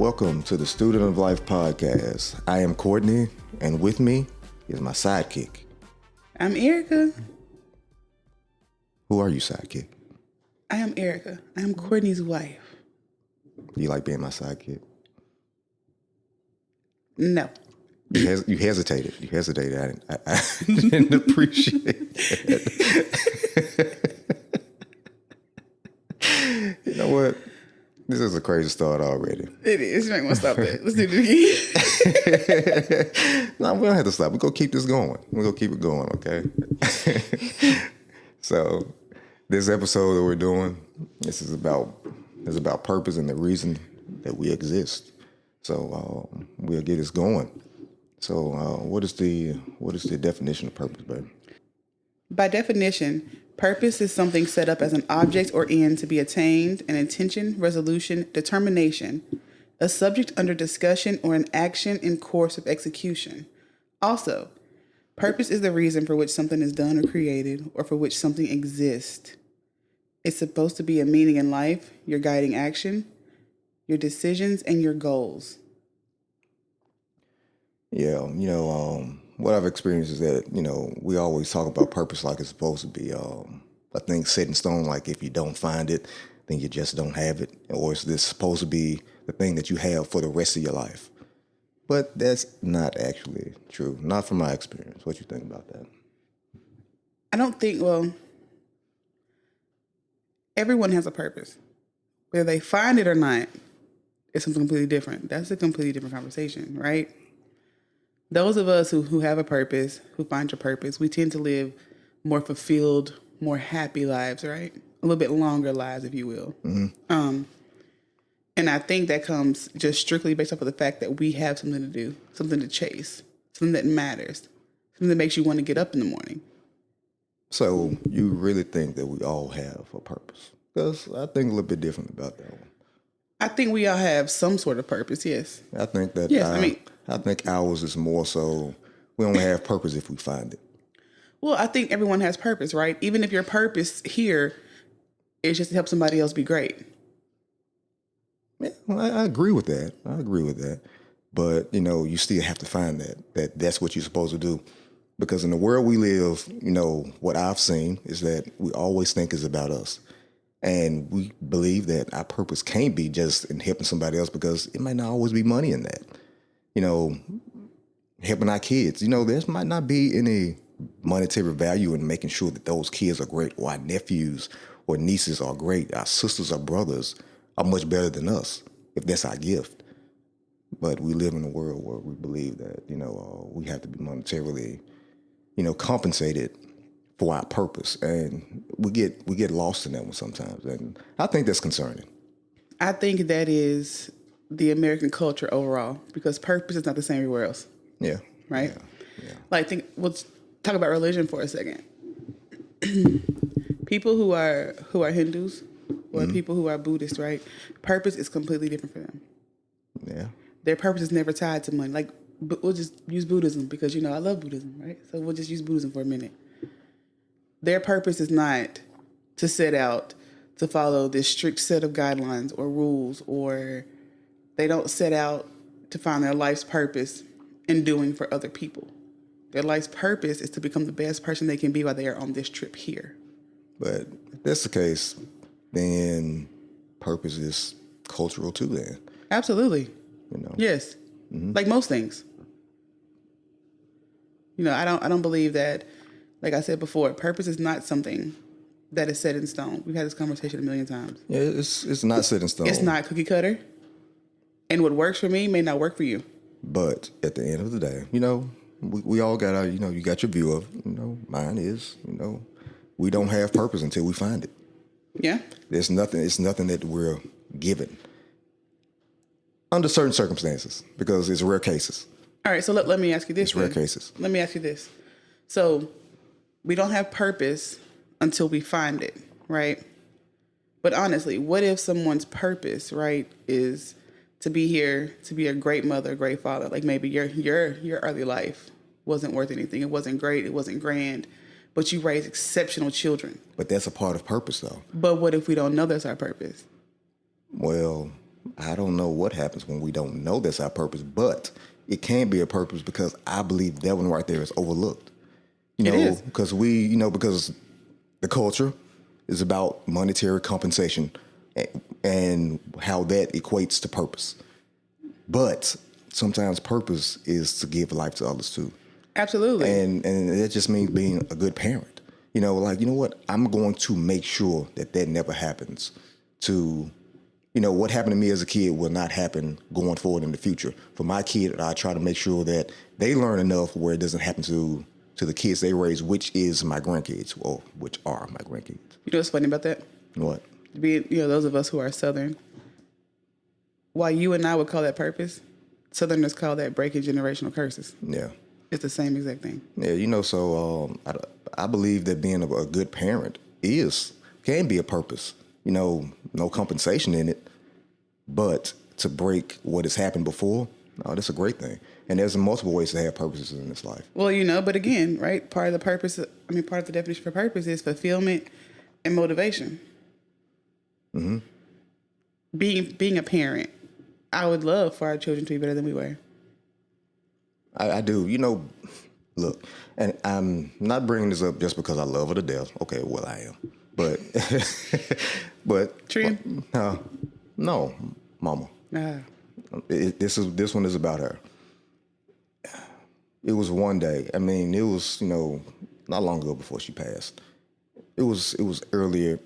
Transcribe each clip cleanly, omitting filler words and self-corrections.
Welcome to the Student of Life podcast. I am Courtney, and with me is my sidekick. I'm Erica. Who are you, sidekick? I am Erica. I am Courtney's wife. Do you like being my sidekick? No. You hesitated. You hesitated. I didn't appreciate that. You know what? This is a crazy start already. It is. You ain't want to stop that. Let's do it again. No, we don't have to stop. We're going to keep this going. We're going to keep it going, okay? So, this episode that we're doing, this is about purpose and the reason that we exist. So, we'll get this going. So, what is the definition of purpose, babe? By definition, purpose is something set up as an object or end to be attained, an intention, resolution, determination, a subject under discussion, or an action in course of execution. Also, purpose is the reason for which something is done or created, or for which something exists. It's supposed to be a meaning in life, your guiding action, your decisions, and your goals. Yeah, what I've experienced is that, we always talk about purpose like it's supposed to be a thing set in stone, like if you don't find it, then you just don't have it. Or is this supposed to be the thing that you have for the rest of your life? But that's not actually true, not from my experience. What you think about that? I don't think, everyone has a purpose. Whether they find it or not, it's something completely different. That's a completely different conversation, right? Those of us who have a purpose, who find your purpose, we tend to live more fulfilled, more happy lives, right? A little bit longer lives, if you will. Mm-hmm. And I think that comes just strictly based off of the fact that we have something to do, something to chase, something that matters, something that makes you want to get up in the morning. So you really think that we all have a purpose? Because I think a little bit different about that one. I think we all have some sort of purpose, yes. I think that. Yes, I think ours is more so we only have purpose if we find it. Well, I think everyone has purpose, right? Even if your purpose here is just to help somebody else be great. Yeah, I agree with that. But, you still have to find that's what you're supposed to do. Because in the world we live, what I've seen is that we always think it's about us. And we believe that our purpose can't be just in helping somebody else because it might not always be money in that. Helping our kids. There might not be any monetary value in making sure that those kids are great, or our nephews or nieces are great. Our sisters or brothers are much better than us, if that's our gift. But we live in a world where we believe that, we have to be monetarily, compensated for our purpose. And we get lost in that one sometimes. And I think that's concerning. I think that is the American culture overall, because purpose is not the same everywhere else. Yeah. Right? Yeah. Let's talk about religion for a second. People who are Hindus or people who are Buddhist, right? Purpose is completely different for them. Yeah. Their purpose is never tied to money. We'll just use Buddhism because, I love Buddhism, right? So we'll just use Buddhism for a minute. Their purpose is not to set out to follow this strict set of guidelines or rules, or they don't set out to find their life's purpose in doing for other people. Their life's purpose is to become the best person they can be while they are on this trip here. But if that's the case, then purpose is cultural too then. Absolutely. Yes. Mm-hmm. Like most things. I don't believe that, like I said before, purpose is not something that is set in stone. We've had this conversation a million times. Yeah, it's not set in stone. It's not cookie cutter. And what works for me may not work for you. But at the end of the day, we all got our, you got your view of, mine is, we don't have purpose until we find it. Yeah. It's nothing that we're given under certain circumstances, because it's rare cases. All right, so let me ask you this. It's rare cases. Let me ask you this. So we don't have purpose until we find it, right? But honestly, what if someone's purpose, right, is to be here, to be a great mother, a great father? Like maybe your early life wasn't worth anything. It wasn't great. It wasn't grand. But you raised exceptional children. But that's a part of purpose, though. But what if we don't know that's our purpose? Well, I don't know what happens when we don't know that's our purpose, but it can be a purpose because I believe that one right there is overlooked. It is. Because because the culture is about monetary compensation and how that equates to purpose. But sometimes purpose is to give life to others too. Absolutely. And that just means being a good parent. What? I'm going to make sure that never happens to, what happened to me as a kid will not happen going forward in the future. For my kid, I try to make sure that they learn enough where it doesn't happen to the kids they raise, which is my grandkids, or which are my grandkids. You know what's funny about that? What? Being, those of us who are Southern, while you and I would call that purpose, Southerners call that breaking generational curses. Yeah. It's the same exact thing. Yeah, so I believe that being a good parent can be a purpose. No compensation in it, but to break what has happened before, no, that's a great thing. And there's multiple ways to have purposes in this life. Well, but again, right, part of the definition for purpose is fulfillment and motivation. Mm-hmm. Being a parent, I would love for our children to be better than we were. I do. Look, and I'm not bringing this up just because I love her to death. Okay, well, I am. But Trim? No, Mama. This one is about her. It was one day. I mean, it was not long ago before she passed. It was earlier.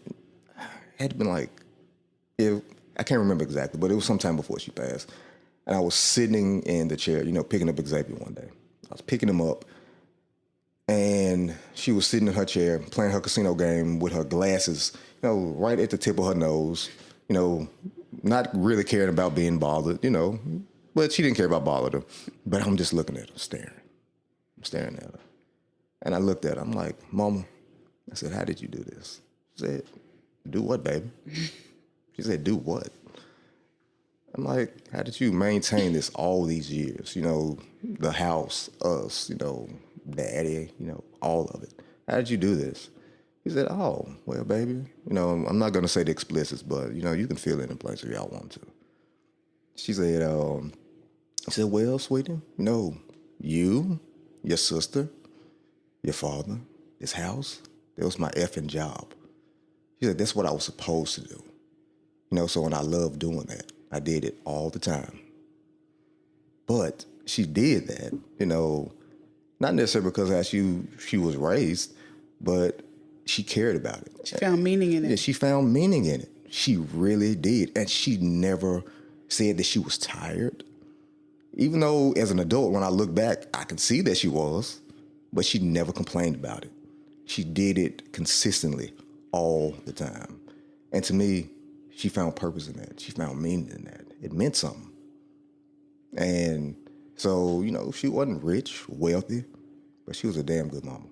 It had been I can't remember exactly, but it was sometime before she passed. And I was sitting in the chair, picking up Xavier one day. I was picking him up, and she was sitting in her chair playing her casino game with her glasses, right at the tip of her nose, not really caring about being bothered, but she didn't care about bothered her. But I'm just looking at her, staring. I'm staring at her. And I looked at her. I'm like, Mama, I said, how did you do this? She said, do what, baby? She said, do what? I'm like, how did you maintain this all these years? The house, us, daddy, all of it. How did you do this? He said, oh, well, baby, I'm not going to say the explicits, but, you can fill in the blanks if y'all want to. She said, well, sweetie, you, your sister, your father, this house, that was my effing job. She said, that's what I was supposed to do. So when I love doing that, I did it all the time. But she did that, not necessarily because how she was raised, but she cared about it. She found meaning in it. Yeah, she found meaning in it. She really did. And she never said that she was tired. Even though as an adult, when I look back, I can see that she was, but she never complained about it. She did it consistently all the time. And to me, she found purpose in that. She found meaning in that. It meant something. And so, she wasn't rich, wealthy, but she was a damn good mama.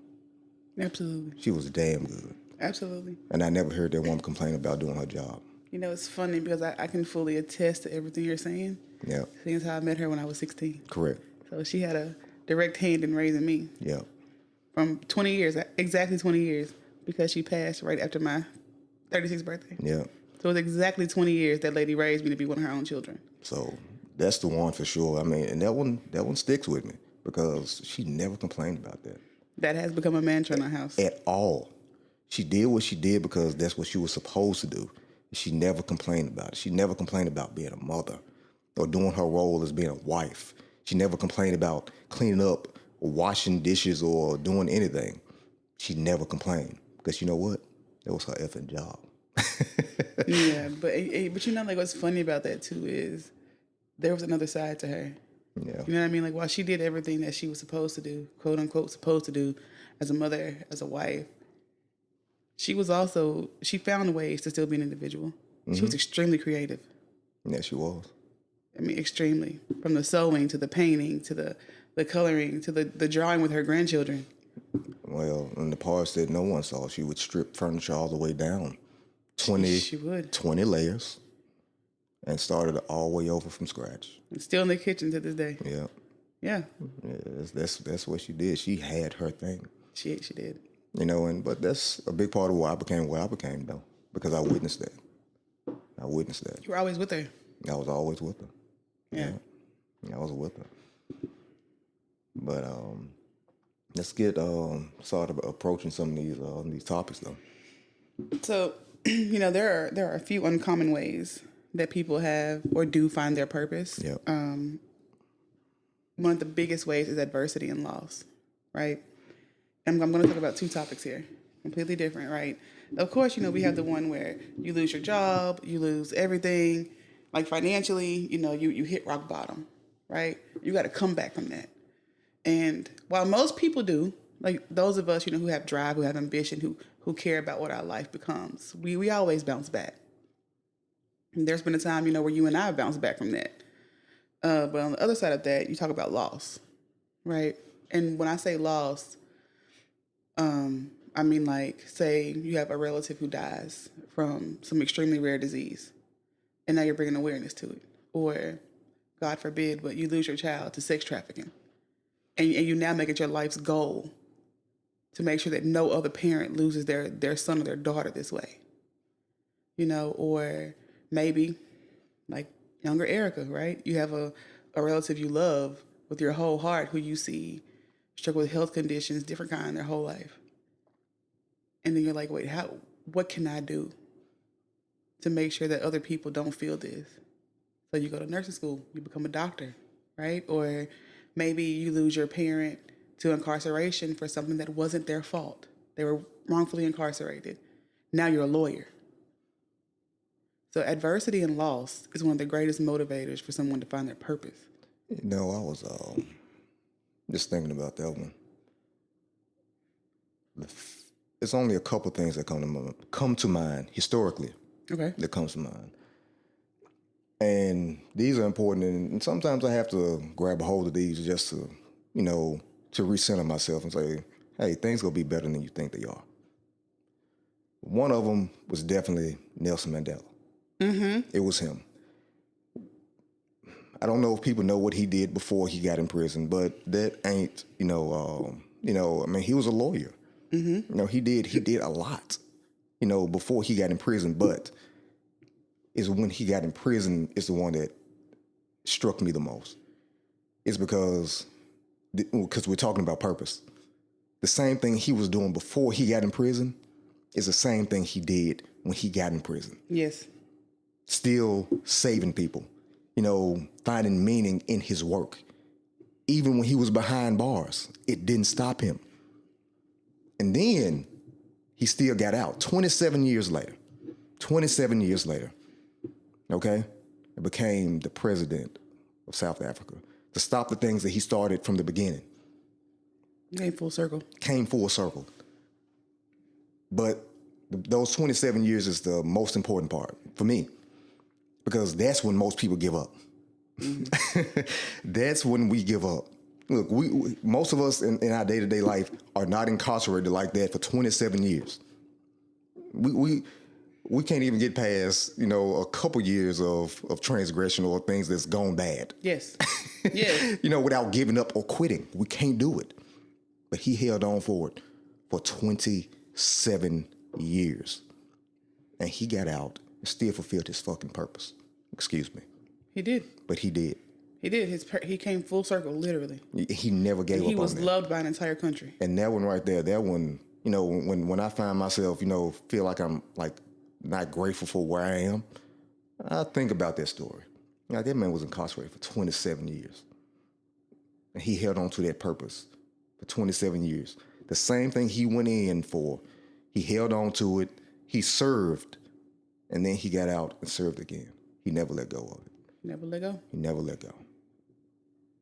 Absolutely. She was damn good. Absolutely. And I never heard that woman complain about doing her job. It's funny because I can fully attest to everything you're saying. Yeah. Seeing as how I met her when I was 16. Correct. So she had a direct hand in raising me. Yeah. From 20 years, exactly 20 years, because she passed right after my 36th birthday. Yeah. So it was exactly 20 years that lady raised me to be one of her own children. So that's the one for sure. I mean, and that one sticks with me because she never complained about that. That has become a mantra in our house. At all. She did what she did because that's what she was supposed to do. She never complained about it. She never complained about being a mother or doing her role as being a wife. She never complained about cleaning up or washing dishes or doing anything. She never complained because you know what? That was her effing job. Yeah, but what's funny about that too is there was another side to her. Yeah. You know what I mean? Like while she did everything that she was supposed to do, quote unquote supposed to do as a mother, as a wife, she found ways to still be an individual. Mm-hmm. She was extremely creative. Yeah, she was. I mean, extremely. From the sewing to the painting to the coloring to the drawing with her grandchildren. Well, in the parts that no one saw, she would strip furniture all the way down. 20 layers. And started all the way over from scratch. And still in the kitchen to this day. Yeah. Yeah. That's what she did. She had her thing. She did. But that's a big part of why I became what I became, though, because I witnessed that. You were always with her. I was always with her. Yeah. I was with her. But let's get started approaching some of these topics though. So, there are a few uncommon ways that people have or do find their purpose. Yeah. One of the biggest ways is adversity and loss, right? And I'm going to talk about two topics here, completely different, right? Of course, we have the one where you lose your job, you lose everything, like financially, you hit rock bottom, right? You got to come back from that. And while most people do, like those of us, who have drive, who have ambition, who care about what our life becomes, we always bounce back. And there's been a time, where you and I have bounced back from that. But on the other side of that, you talk about loss, right? And when I say loss, I mean like, say you have a relative who dies from some extremely rare disease, and now you're bringing awareness to it. Or, God forbid, but you lose your child to sex trafficking. And you now make it your life's goal to make sure that no other parent loses their son or their daughter this way. Or maybe like younger Erica, right? You have a relative you love with your whole heart who you see struggle with health conditions, different kind, their whole life. And then you're like, wait, what can I do to make sure that other people don't feel this? So you go to nursing school, you become a doctor, right? Or maybe you lose your parent to incarceration for something that wasn't their fault. They were wrongfully incarcerated. Now you're a lawyer. So adversity and loss is one of the greatest motivators for someone to find their purpose. I was just thinking about that one. It's only a couple things that come to mind historically. Okay. That comes to mind. And these are important, and sometimes I have to grab a hold of these just to, to recenter myself and say, hey, things gonna be better than you think they are. One of them was definitely Nelson Mandela. Mm-hmm. It was him. I don't know if people know what he did before he got in prison, but that ain't, he was a lawyer. Mm-hmm. He did a lot, before he got in prison, but is when he got in prison is the one that struck me the most. It's because we're talking about purpose. The same thing he was doing before he got in prison is the same thing he did when he got in prison. Yes. Still saving people, finding meaning in his work. Even when he was behind bars, it didn't stop him. And then he still got out 27 years later. 27 years later. Okay? And became the president of South Africa to stop the things that he started from the beginning. Came full circle. But those 27 years is the most important part for me, because that's when most people give up. Mm-hmm. That's when we give up. Look, we most of us in our day-to-day life are not incarcerated like that for 27 years. We can't even get past, a couple years of transgression or things that's gone bad. Yes. Yes. Without giving up or quitting. We can't do it. But he held on for it for 27 years. And he got out and still fulfilled his fucking purpose. Excuse me. He did. But he did. He did. He came full circle, literally. He never gave up on that. He was loved by an entire country. And that one right there, when I find myself, feel like I'm like not grateful for where I am, I think about that story. That man was incarcerated for 27 years. And he held on to that purpose for 27 years. The same thing he went in for, he held on to it, he served, and then he got out and served again. He never let go of it. Never let go. He never let go.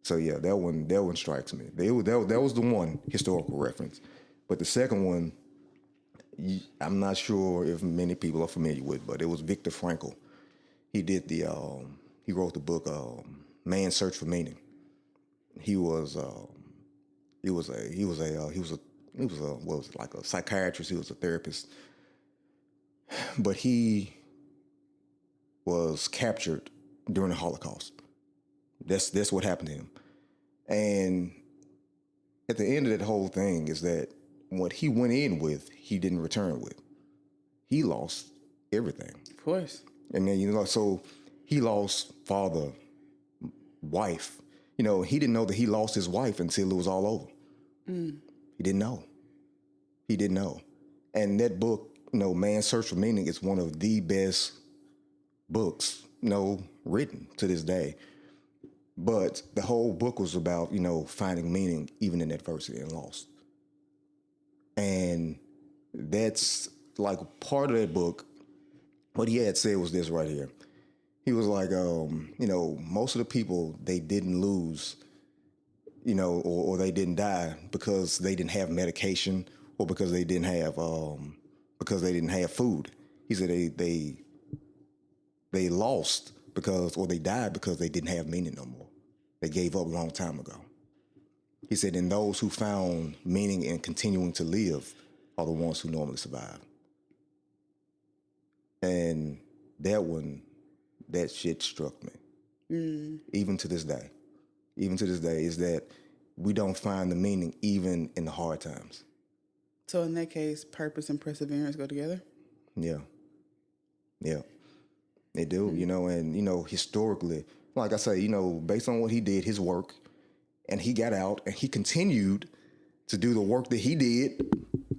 So yeah, that one strikes me. That was the one historical reference. But the second one, I'm not sure if many people are familiar with, but it was Viktor Frankl. He did he wrote the book Man's Search for Meaning. He was like a psychiatrist. He was a therapist, but he was captured during the Holocaust. That's what happened to him. And at the end of that whole thing is that what he went in with, he didn't return with. He lost everything. Of course. And then, so he lost father, wife. You know, he didn't know that he lost his wife until it was all over. He didn't know. He didn't know. And that book, you know, Man's Search for Meaning, is one of the best books, you know, written to this day. But the whole book was about, you know, finding meaning even in adversity and loss. And that's like part of that book. What he had said was this right here. He was like, you know, most of the people, they didn't lose, you know, or they didn't die because they didn't have medication or because they didn't have food. He said they lost because, or they died because they didn't have meaning no more. They gave up a long time ago. He said, and those who found meaning in continuing to live are the ones who normally survive. And that shit struck me. Even to this day, is that we don't find the meaning even in the hard times. So in that case, purpose and perseverance go together? Yeah. They do, you know, and, you know, historically, like I say, you know, based on what he did, his work, and he got out and he continued to do the work that he did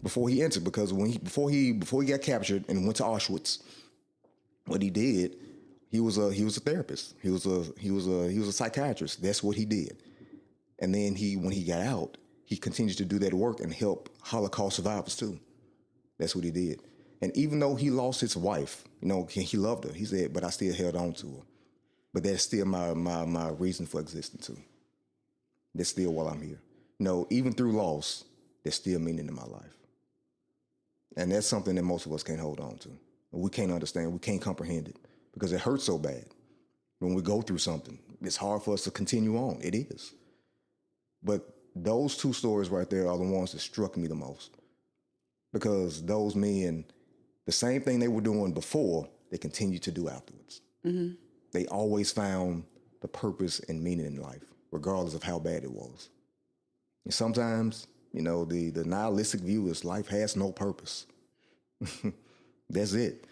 before he entered, because before he got captured and went to Auschwitz, what he did, he was a therapist. He was a psychiatrist. That's what he did. And then when he got out, he continued to do that work and help Holocaust survivors too. That's what he did. And even though he lost his wife, you know, he loved her. He said, but I still held on to her. But that's still my reason for existing too. That's still why I'm here. You know, even through loss, there's still meaning in my life. And that's something that most of us can't hold on to. We can't understand. We can't comprehend it because it hurts so bad. When we go through something, it's hard for us to continue on. It is. But those two stories right there are the ones that struck me the most, because those men, the same thing they were doing before, they continued to do afterwards. Mm-hmm. They always found the purpose and meaning in life, regardless of how bad it was. And sometimes, you know, the nihilistic view is life has no purpose. That's it.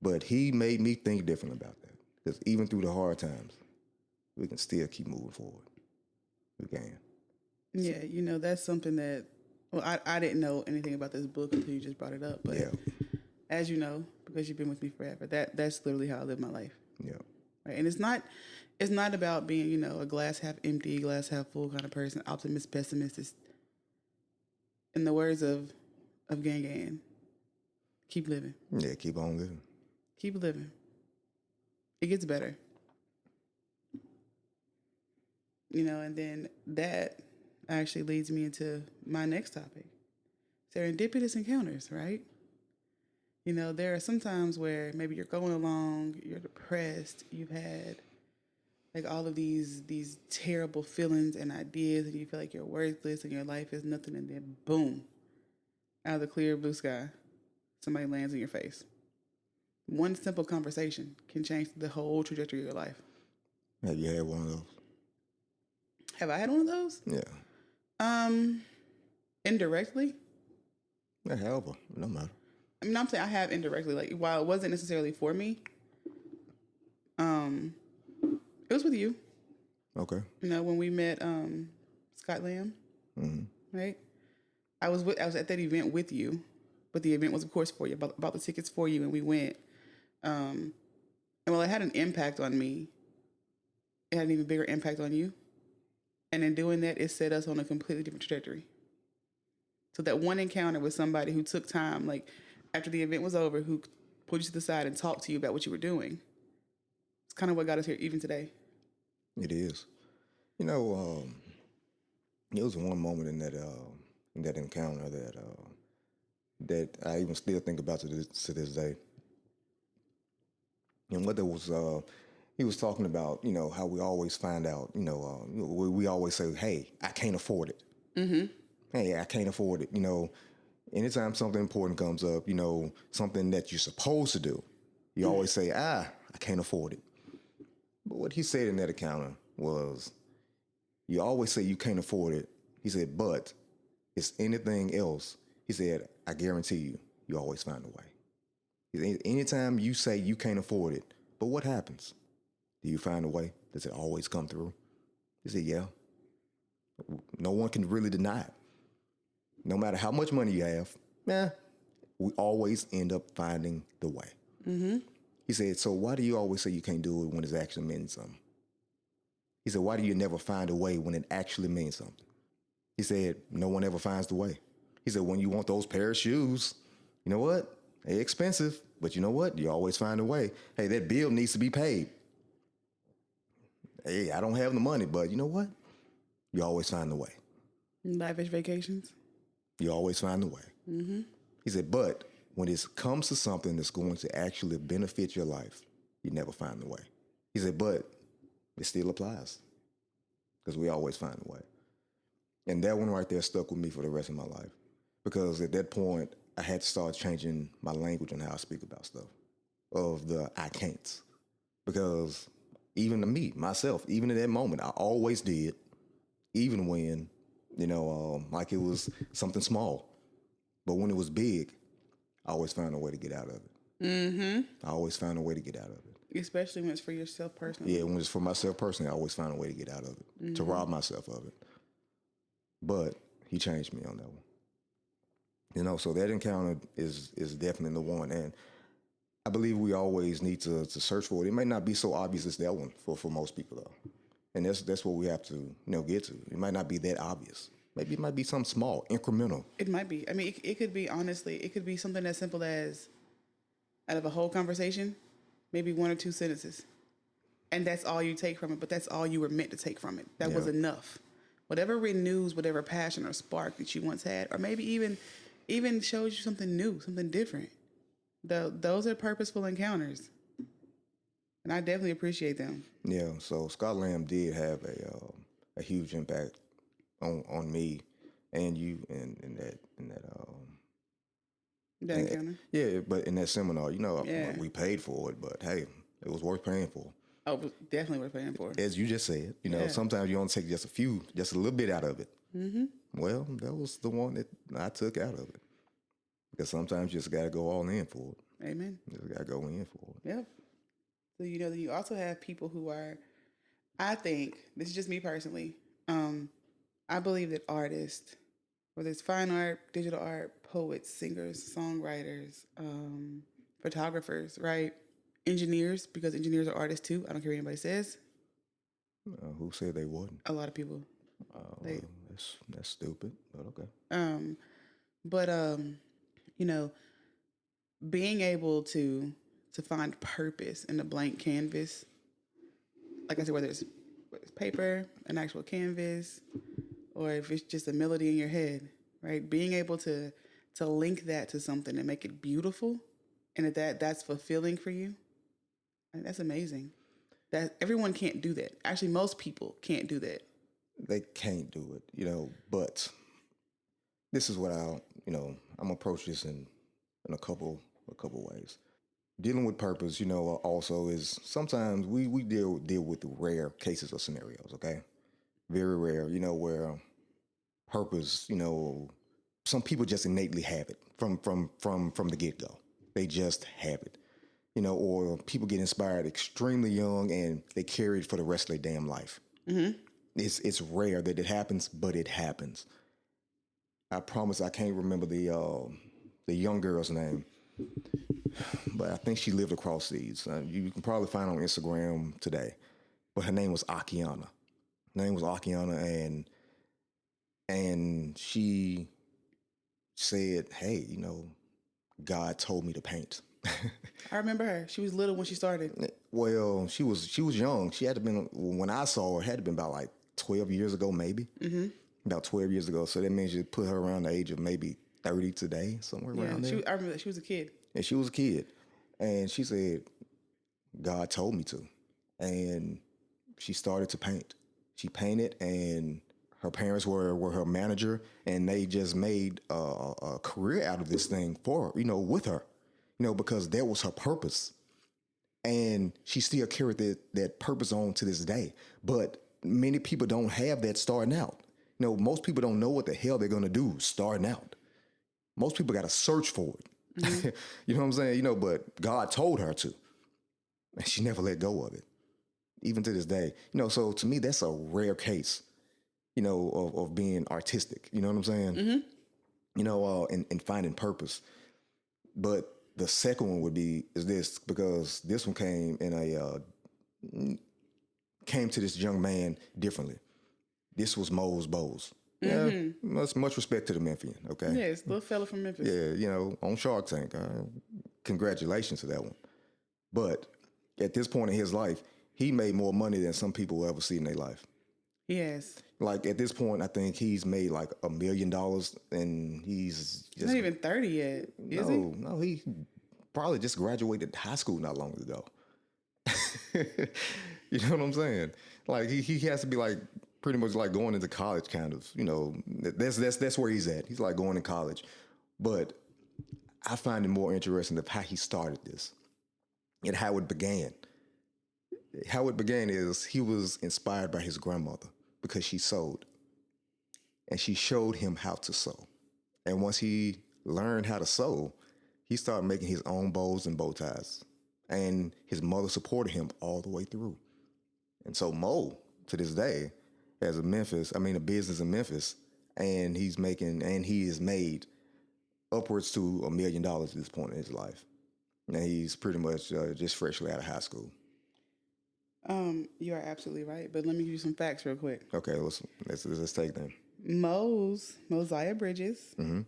But he made me think different about that, because even through the hard times, we can still keep moving forward. We can. Yeah, you know, that's something that, well, I didn't know anything about this book until you just brought it up. But Yeah. as you know, because you've been with me forever, that's literally how I live my life. Yeah. Right. And it's not about being, you know, a glass half empty, glass half full kind of person, optimist, pessimist. It's, in the words of Gang Gang, keep living. Yeah, keep on living. Keep living. It gets better. You know, and then that actually leads me into my next topic. Serendipitous encounters, right? You know, there are some times where maybe you're going along, you're depressed, you've had like all of these terrible feelings and ideas, and you feel like you're worthless and your life is nothing, and then boom, out of the clear blue sky, somebody lands in your face. One simple conversation can change the whole trajectory of your life. Have you had one of those? Have I had one of those? Yeah. Indirectly. Yeah, however, no matter. I mean, I'm saying I have indirectly. Like, while it wasn't necessarily for me, it was with you. Okay. You know, when we met Scott Lamb, right? I was at that event with you, but the event was, of course, for you. About the tickets for you, and we went. And while it had an impact on me, it had an even bigger impact on you. And in doing that, it set us on a completely different trajectory. So that one encounter with somebody who took time, like after the event was over, who pulled you to the side and talked to you about what you were doing, it's kind of what got us here even today. It is. You know, there was one moment in that encounter that I even still think about to this day. And what there was, he was talking about, you know, how we always find out, you know, we always say, hey, I can't afford it. Mm-hmm. Hey, I can't afford it. You know, anytime something important comes up, you know, something that you're supposed to do, you always say, I can't afford it. But what he said in that encounter was, you always say you can't afford it. He said, but it's anything else. He said, I guarantee you always find a way. Anytime you say you can't afford it, but what happens? Do you find a way? Does it always come through? He said, yeah. No one can really deny it. No matter how much money you have, we always end up finding the way. He said, so why do you always say you can't do it when it actually means something? He said, why do you never find a way when it actually means something? He said, no one ever finds the way. He said, when you want those pair of shoes, you know what? They're expensive, but you know what? You always find a way. Hey, that bill needs to be paid. Hey, I don't have the money, but you know what? You always find the way. Lavish vacations. You always find the way. He said, but when it comes to something that's going to actually benefit your life, you never find the way. He said, but it still applies because we always find a way. And that one right there stuck with me for the rest of my life because at that point, I had to start changing my language and how I speak about stuff of the I can'ts. Because even to me, myself, even in that moment, I always did, even when, like it was something small. But when it was big, I always found a way to get out of it. I always found a way to get out of it. Especially when it's for yourself personally. Yeah, when it's for myself personally, I always find a way to get out of it, to rob myself of it. But he changed me on that one. So that encounter is definitely the one. And I believe we always need to search for it. It may not be so obvious as that one for most people, though. And that's what we have to, get to. It might not be that obvious. Maybe it might be something small, incremental. It might be. I mean, it could be, honestly, it could be something as simple as out of a whole conversation, maybe 1 or 2 sentences. And that's all you take from it, but that's all you were meant to take from it. That was enough. Whatever renews whatever passion or spark that you once had, or maybe even shows you something new, something different. Those are purposeful encounters. And I definitely appreciate them. Yeah, so Scott Lamb did have a huge impact on me and you in that encounter. Yeah, but in that seminar, we paid for it, but hey, it was worth paying for. Oh, it was definitely worth paying for. As you just said, sometimes you only take just a little bit out of it. Well, that was the one that I took out of it. Because sometimes you just got to go all in for it. Amen. You just got to go in for it. Yep. So, you also have people who are, I think, this is just me personally, I believe that artists, whether it's fine art, digital art, poets, singers, songwriters, photographers, right? Engineers, because engineers are artists too. I don't care what anybody says. Who said they wouldn't? A lot of people. That's stupid, but okay. Being able to find purpose in a blank canvas, like I said, whether it's paper, an actual canvas, or if it's just a melody in your head, right? Being able to link that to something and make it beautiful, and that's fulfilling for you, and that's amazing. That everyone can't do that. Actually, most people can't do that. They can't do it, but this is what I'm gonna approach this in a couple ways. Dealing with purpose, also is sometimes we deal with rare cases or scenarios, okay? Very rare, where purpose, some people just innately have it from the get-go. They just have it. Or people get inspired extremely young and they carry it for the rest of their damn life. It's rare that it happens, but it happens. I promise I can't remember the young girl's name, but I think she lived across seas. You can probably find her on Instagram today, but her name was Akiana. And she said, "Hey, God told me to paint." I remember her. She was little when she started. Well, she was young. She had to been, when I saw her, had to been about like 12 years ago, maybe. About 12 years ago. So that means you put her around the age of maybe 30 today, somewhere around there. I remember that she was a kid. And she was a kid. And she said, God told me to. And she started to paint. She painted, and her parents were her manager, and they just made a career out of this thing for her, with her. Because that was her purpose. And she still carried that purpose on to this day. But many people don't have that starting out. Most people don't know what the hell they're going to do starting out. Most people got to search for it. You know what I'm saying? But God told her to. And she never let go of it. even to this day. So to me, that's a rare case, of being artistic. You know what I'm saying? Mm-hmm. And finding purpose. But the second one is this, because this one came came to this young man differently. This was Mo's Bowes. Yeah, much respect to the Memphian, okay? Yes, little fella from Memphis. Yeah, on Shark Tank. Congratulations to that one. But at this point in his life, he made more money than some people will ever see in their life. Yes. Like at this point, I think he's made like $1 million, and he's just not even 30 yet, is he? No, he probably just graduated high school not long ago. You know what I'm saying? Like he has to be like pretty much like going into college, kind of. That's where he's at. He's like going to college. But I find it more interesting of how he started this and how it began. How it began is he was inspired by his grandmother because she sewed, and she showed him how to sew. And once he learned how to sew, he started making his own bows and bow ties. And his mother supported him all the way through. And so Mo, to this day, has a business in Memphis, and he has made upwards to $1 million at this point in his life. And he's pretty much just freshly out of high school. You are absolutely right. But let me give you some facts real quick. Okay, let's take them. Mosiah Bridges. Mm-hmm.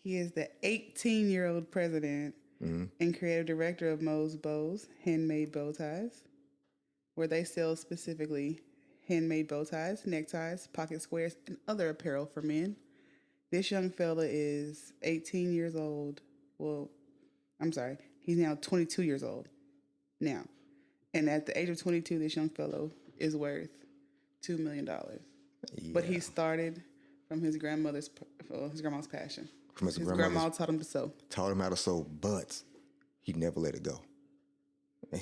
He is the 18-year-old president and creative director of Mo's Bows, handmade bow ties, where they sell specifically handmade bow ties, neckties, pocket squares, and other apparel for men. This young fella is 18 years old. Well, I'm sorry. He's now 22 years old now. And at the age of 22, this young fellow is worth $2 million. Yeah. But he started from his grandma's passion. From his grandma taught him to sew. Taught him how to sew, but he never let it go. And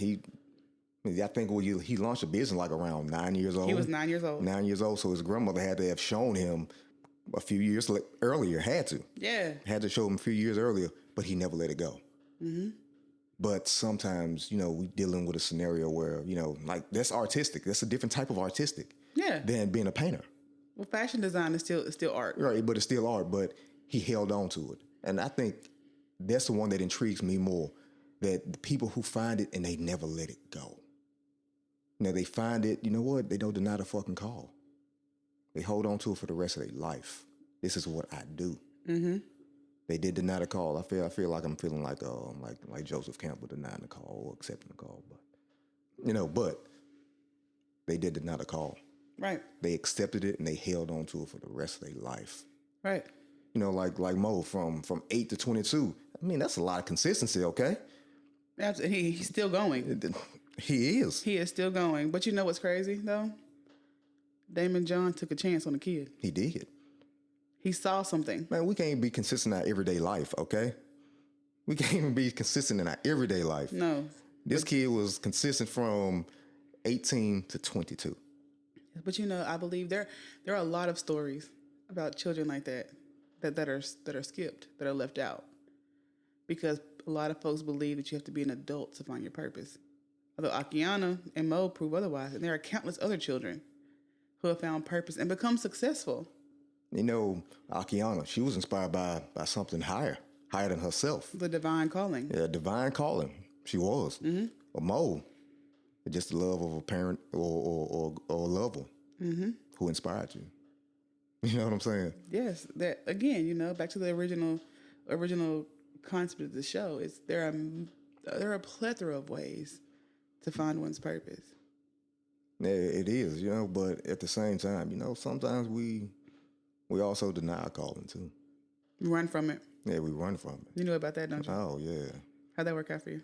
I think he launched a business like around 9 years old. He was 9 years old. 9 years old, so his grandmother had to have shown him a few years earlier. Had to. Yeah. Had to show him a few years earlier, but he never let it go. Mm-hmm. But sometimes, we dealing with a scenario where, like that's artistic. That's a different type of artistic. Yeah. Than being a painter. Well, fashion design is still art. Right, but it's still art, but he held on to it. And I think that's the one that intrigues me more, that the people who find it and they never let it go. They find it, you know what? They don't deny the fucking call. They hold on to it for the rest of their life. This is what I do. Mm-hmm. They did deny the call. I feel like I'm feeling like Joseph Campbell denying the call or accepting the call, but they did deny the call. Right. They accepted it and they held on to it for the rest of their life. Right. Like Mo from 8 to 22. I mean, that's a lot of consistency, okay? Absolutely. He's still going. He is. He is still going. But you know what's crazy, though? Damon John took a chance on the kid. He did. He saw something. Man, we can't be consistent in our everyday life, okay? We can't even be consistent in our everyday life. No. This kid was consistent from 18 to 22. But I believe there are a lot of stories about children like that are skipped, that are left out. Because a lot of folks believe that you have to be an adult to find your purpose. Although Akiana and Mo prove otherwise. And there are countless other children who have found purpose and become successful. Akiana, she was inspired by something higher than herself. The divine calling. Yeah, divine calling. She was. Mm-hmm. But Mo, just the love of a parent or a lover who inspired you. You know what I'm saying? Yes. That again, back to the original concept of the show. There are a plethora of ways to find one's purpose. Yeah, it is, but at the same time, sometimes we also deny our calling too. Run from it. Yeah, we run from it. You know about that, don't you? Oh, yeah. How'd that work out for you?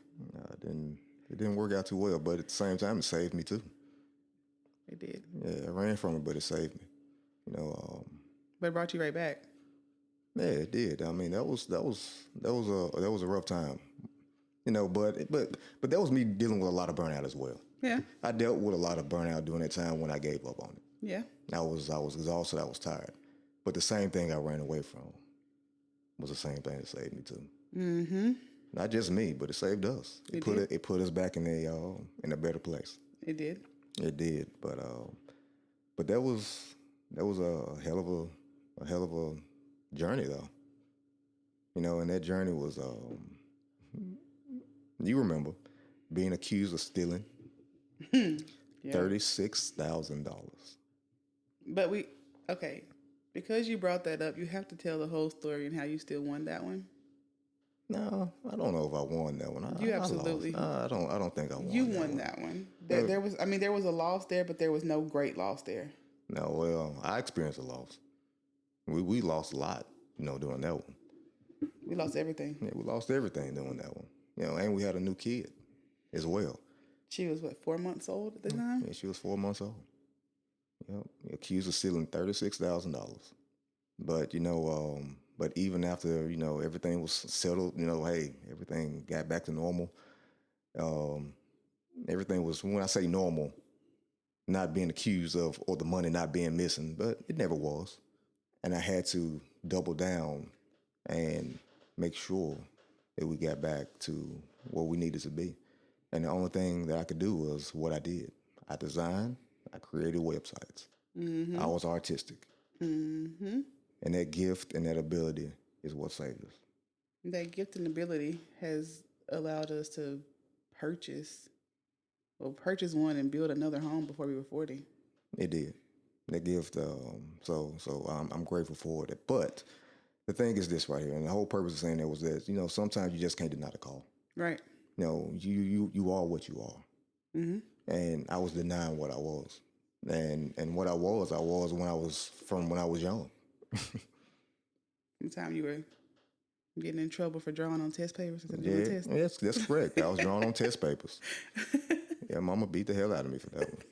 It didn't work out too well, but at the same time, it saved me too. It did. Yeah, I ran from it, but it saved me. But it brought you right back. Yeah, it did. I mean, that was a rough time. But that was me dealing with a lot of burnout as well. Yeah. I dealt with a lot of burnout during that time when I gave up on it. Yeah. I was exhausted. I was tired. But the same thing I ran away from was the same thing that saved me too. Mm-hmm. Not just me, but it saved us. It put us back in a better place. It did. It did, but that was a hell of a journey though. And that journey was you remember being accused of stealing Yeah. $36,000. But okay, because you brought that up, you have to tell the whole story and how you still won that one. No, I don't know if I won that one. You I absolutely. lost. I don't think I won. You that won one. that one. There was, there was a loss there, but there was no great loss there. No, well, I experienced a loss. We lost a lot, doing that one. We lost everything. Yeah, we lost everything doing that one. And we had a new kid as well. She was 4 months old at the time? Yeah, she was 4 months old. Accused of stealing $36,000. But but even after everything was settled, hey, everything got back to normal. Everything was, when I say normal, not being accused of or the money not being missing, but it never was. And I had to double down and make sure that we got back to where we needed to be. And the only thing that I could do was what I did. I designed, I created websites. I was artistic. And that gift and that ability is what saved us. That gift and ability has allowed us to purchase one and build another home before we were 40. It did. That gift, so I'm grateful for it. But the thing is this right here, and the whole purpose of saying that was this, sometimes you just can't deny the call. Right. You are what you are. And I was denying what I was. And what I was when I was young. The time you were getting in trouble for drawing on test papers instead of doing tests. That's correct. I was drawing on test papers. Yeah, Mama beat the hell out of me for that one.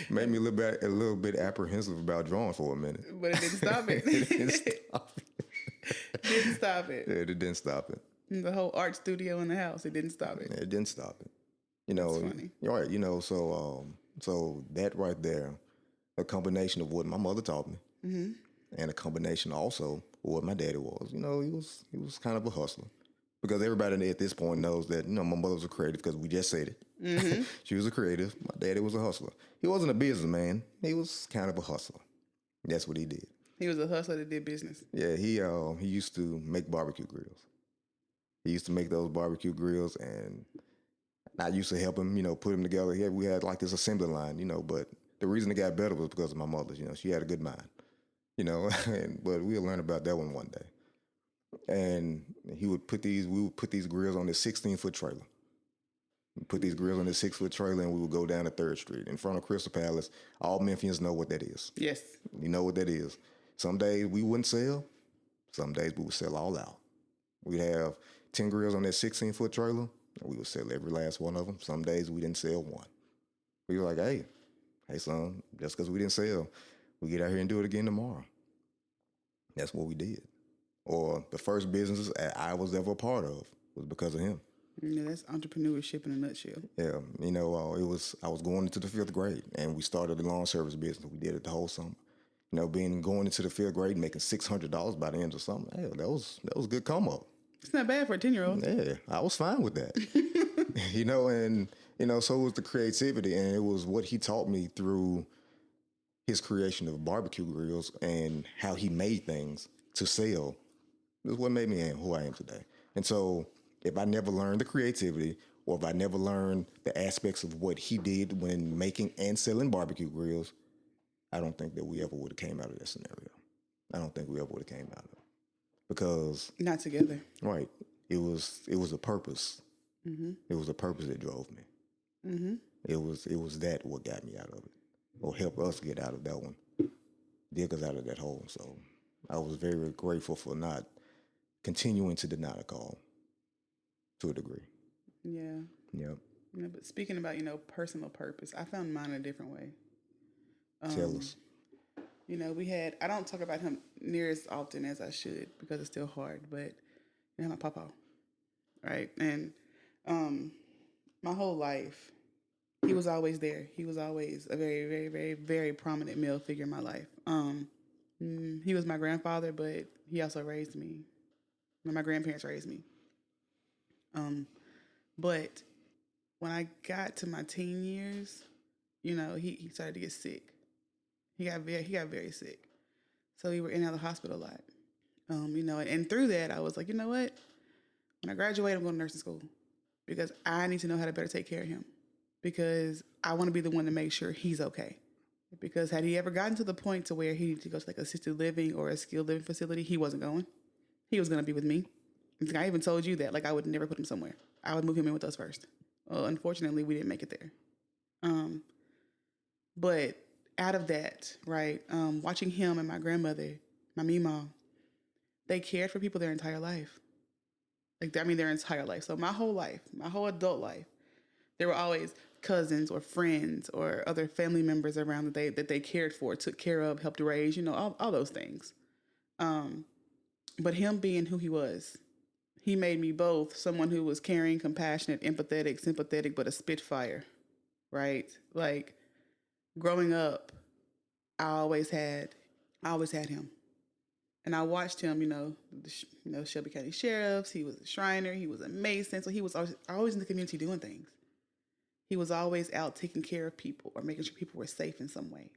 Made me a little bit apprehensive about drawing for a minute. But it didn't stop it. It didn't stop it. Didn't stop it. Yeah, it didn't stop it. The whole art studio in the house, it didn't stop it. Yeah, it didn't stop it. That's funny. Right, so that right there, a combination of what my mother taught me, and a combination also of what my daddy was. He was kind of a hustler. Because everybody at this point knows that, my mother was a creative because we just said it. She was a creative. My daddy was a hustler. He wasn't a businessman. He was kind of a hustler. That's what he did. He was a hustler that did business. Yeah, he used to make barbecue grills. He used to make those barbecue grills, and I used to help him, put them together. We had like this assembly line, but the reason it got better was because of my mother. She had a good mind, but we'll learn about that one day. And we would put these grills on this 16-foot trailer. We put these grills on this 6-foot trailer, and we would go down to 3rd Street in front of Crystal Palace. All Memphians know what that is. Yes. You know what that is. Some days we wouldn't sell. Some days we would sell all out. We'd have 10 grills on that 16-foot trailer, and we would sell every last one of them. Some days we didn't sell one. We were like, hey son, just because we didn't sell, we get out here and do it again tomorrow. That's what we did. Or the first businesses I was ever a part of was because of him. Yeah, that's entrepreneurship in a nutshell. Yeah, I was going into the 5th grade, and we started a lawn service business. We did it the whole summer. Going into the 5th grade, making $600 by the end of summer. Hey, that was a good come up. It's not bad for a 10-year-old. Yeah, I was fine with that. So it was the creativity, and it was what he taught me through his creation of barbecue grills and how he made things to sell. This is what made me who I am today. And so if I never learned the creativity, or if I never learned the aspects of what he did when making and selling barbecue grills, I don't think that we ever would have came out of that scenario. I don't think we ever would have came out of it. Because not together. Right. It was a purpose. It was a purpose that drove me. It was that what got me out of it, or helped us get out of that one, dig us out of that hole. So I was very grateful for not continuing to deny the call to a degree. Yeah. Yep. But speaking about, personal purpose, I found mine a different way. Tell us. I don't talk about him near as often as I should because it's still hard, but my papa, right? And my whole life, he was always there. He was always a very, very, very, very prominent male figure in my life. He was my grandfather, but he also raised me. My grandparents raised me. But when I got to my teen years, he started to get sick. He got very sick. So we were in and out of the hospital a lot. And through that, I was like, you know what? When I graduate, I'm going to nursing school because I need to know how to better take care of him because I want to be the one to make sure he's okay. Because had he ever gotten to the point to where he needed to go to like assisted living or a skilled living facility, he wasn't going. He was going to be with me. I even told you that, like, I would never put him somewhere. I would move him in with us first. Well, unfortunately, we didn't make it there. But out of that, right, watching him and my grandmother, my Meemaw, they cared for people their entire life. Their entire life. So my whole life, my whole adult life, there were always cousins or friends or other family members around that they cared for, took care of, helped raise, all those things. But him being who he was, he made me both someone who was caring, compassionate, empathetic, sympathetic, but a spitfire, right? Like growing up, I always had him. And I watched him, Shelby County Sheriffs. He was a Shriner. He was a Mason. So he was always in the community doing things. He was always out taking care of people or making sure people were safe in some way.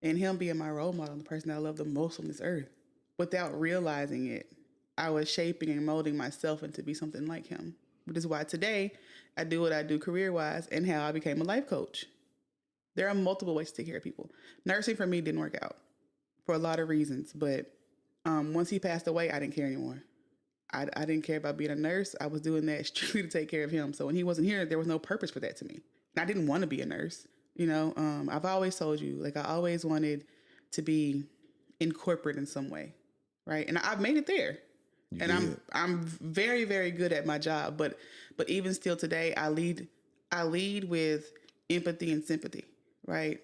And him being my role model, the person that I love the most on this earth, without realizing it, I was shaping and molding myself into be something like him. Which is why today I do what I do career-wise and how I became a life coach. There are multiple ways to take care of people. Nursing for me didn't work out for a lot of reasons, but once he passed away, I didn't care anymore. I didn't care about being a nurse. I was doing that strictly to take care of him. So when he wasn't here, there was no purpose for that to me. And I didn't want to be a nurse. I've always told you, like, I always wanted to be in corporate in some way, right? And I've made it there. I'm very, very good at my job. But even still today, I lead with empathy and sympathy, right?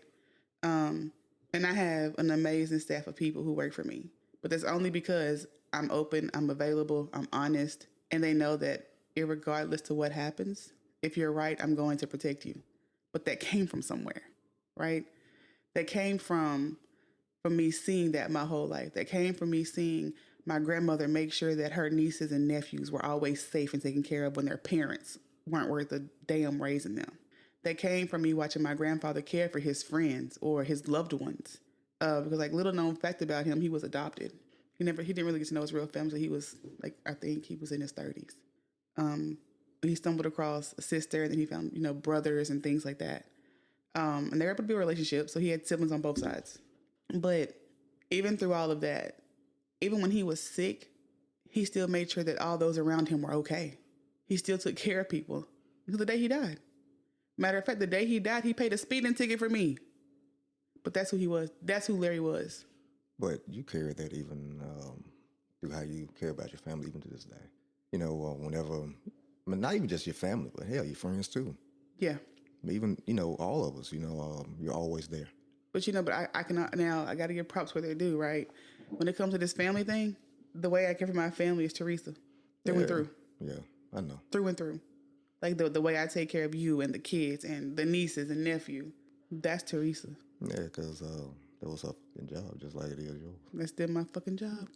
And I have an amazing staff of people who work for me. But that's only because I'm open, I'm available, I'm honest, and they know that irregardless to what happens, if you're right, I'm going to protect you. But that came from somewhere, right? That came from me seeing that my whole life. That came from me seeing my grandmother make sure that her nieces and nephews were always safe and taken care of when their parents weren't worth a damn raising them. That came from me watching my grandfather care for his friends or his loved ones. Because like little known fact about him, he was adopted. He didn't really get to know his real family. So he was like, I think he was in his 30s. He stumbled across a sister and then he found, brothers and things like that. And they were able to be a relationship. So he had siblings on both sides. But even through all of that, even when he was sick, he still made sure that all those around him were okay. He still took care of people until the day he died. Matter of fact, the day he died, he paid a speeding ticket for me. But that's who he was. That's who Larry was. But you carry that even through how you care about your family even to this day. Whenever, not even just your family, but hell, your friends too. Yeah. Even, all of us, you're always there. But, I cannot now, I got to give props where they're due, right? When it comes to this family thing, the way I care for my family is Teresa. Through and through. Yeah, I know. Through and through. Like the way I take care of you and the kids and the nieces and nephew, that's Teresa. Yeah, because that was her fucking job, just like it is yours. That's still my fucking job.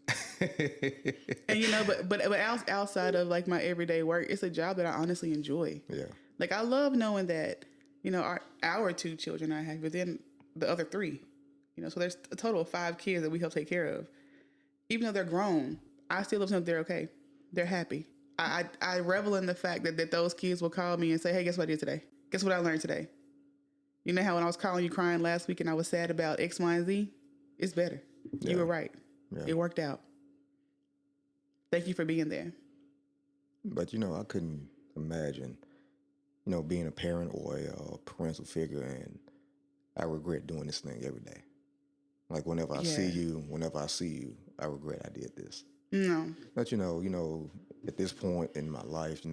And but outside of like my everyday work, it's a job that I honestly enjoy. Yeah. Like I love knowing that, our 2 children I have within the other 3. So there's a total of 5 kids that we help take care of. Even though they're grown, I still love to know they're okay. They're happy. I revel in the fact that those kids will call me and say, hey, guess what I did today? Guess what I learned today? You know how when I was calling you crying last week and I was sad about X, Y, and Z? It's better. Yeah. You were right. Yeah. It worked out. Thank you for being there. But, I couldn't imagine, being a parent or a parental figure, and I regret doing this thing every day. Like whenever I see you, I regret I did this. No. But, at this point in my life, we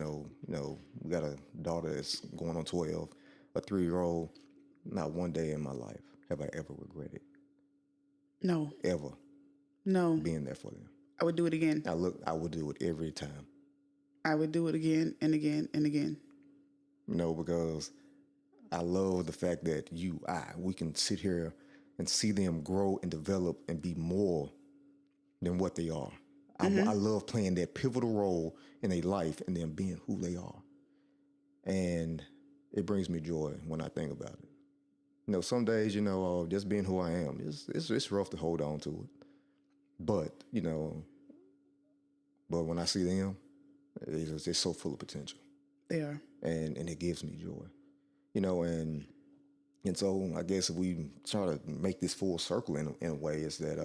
got a daughter that's going on 12, a 3-year-old. Not one day in my life have I ever regretted. No. Ever. No. Being there for them. I would do it again. I would do it every time. I would do it again and again and again. Because I love the fact that we can sit here and see them grow and develop and be more than what they are. Mm-hmm. I love playing that pivotal role in their life and them being who they are. And it brings me joy when I think about it. Some days, just being who I am, it's rough to hold on to it. But, but when I see them, they're so full of potential. They are. And it gives me joy. And so I guess if we try to make this full circle in a way, is that